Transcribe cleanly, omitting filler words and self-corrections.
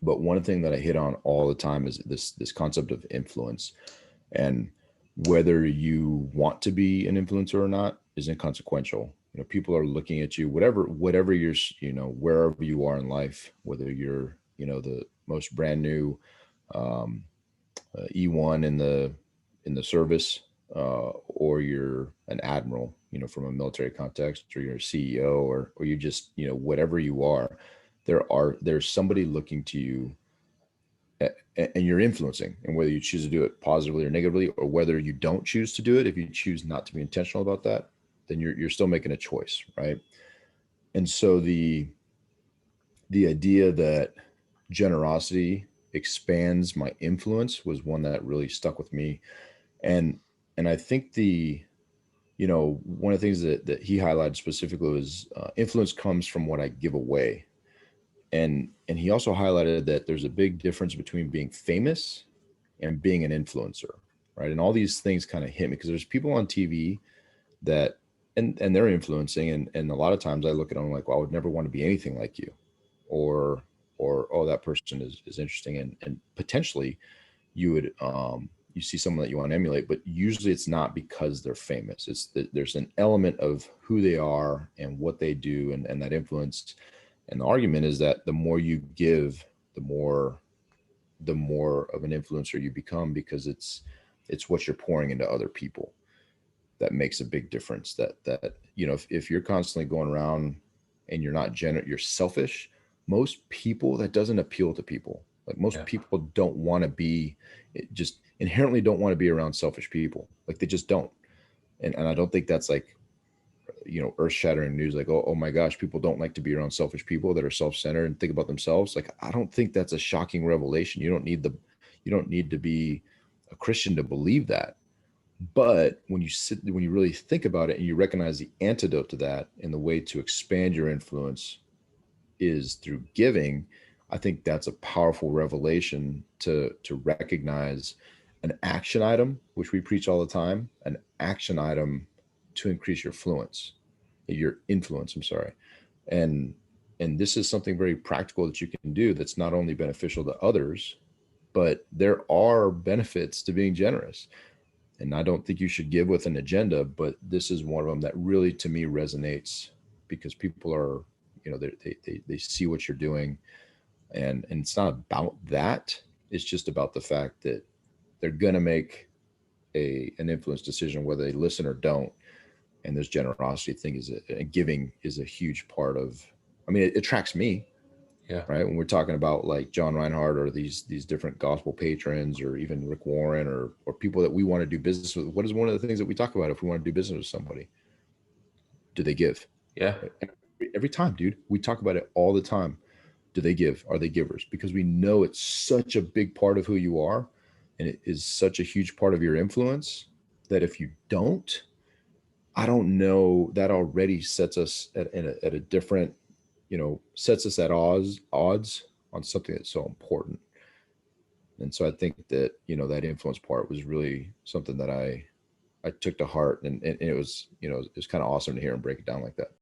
But one thing that I hit on all the time is this concept of influence, and whether you want to be an influencer or not is inconsequential. People are looking at you, whatever you're, wherever you are in life, whether you're, the most brand new um, E1 in the service, or you're an admiral, from a military context, or you're a CEO, or you just, whatever you are, there's somebody looking to you, and you're influencing, and whether you choose to do it positively or negatively, or whether you don't choose to do it, if you choose not to be intentional about that, then you're still making a choice, right? And so the idea that generosity expands my influence was one that really stuck with me. And and I think one of the things that he highlighted specifically was, influence comes from what I give away. And he also highlighted that there's a big difference between being famous and being an influencer, right? And all these things kind of hit me because there's people on TV that, and they're influencing, and a lot of times I look at them like, well, I would never want to be anything like you, or oh, that person is interesting, and potentially you would, you see someone that you want to emulate, but usually it's not because they're famous. It's that there's an element of who they are and what they do, and that influence. And the argument is that the more you give, the more the more of an influencer you become, because it's what you're pouring into other people that makes a big difference. That if you're constantly going around and you're not you're selfish. Most people, that doesn't appeal to people. Like, most Yeah. people don't want to be, just inherently don't want to be around selfish people. Like, they just don't. And I don't think that's like, earth shattering news, like, oh my gosh, people don't like to be around selfish people that are self-centered and think about themselves. Like, I don't think that's a shocking revelation. You don't need to be a Christian to believe that. But when you really think about it and you recognize the antidote to that, and the way to expand your influence is through giving, I think that's a powerful revelation to recognize an action item, which we preach all the time, an action item to increase your influence, I'm sorry. And this is something very practical that you can do, that's not only beneficial to others, but there are benefits to being generous. And I don't think you should give with an agenda, but this is one of them that really, to me, resonates, because people are, they see what you're doing, and it's not about that. It's just about the fact that they're going to make an influence decision whether they listen or don't. And this generosity thing and giving is a huge part of, I mean, it attracts me, Yeah. right? When we're talking about like John Reinhardt, or these different gospel patrons, or even Rick Warren, or people that we want to do business with, what is one of the things that we talk about if we want to do business with somebody? Do they give? Yeah. Right? Every time, dude, we talk about it all the time. Do they give? Are they givers? Because we know it's such a big part of who you are, and it is such a huge part of your influence, that if you don't, I don't know, that already sets us at a different, sets us at odds on something that's so important. And so I think that, that influence part was really something that I took to heart, and it was, it was kind of awesome to hear him break it down like that.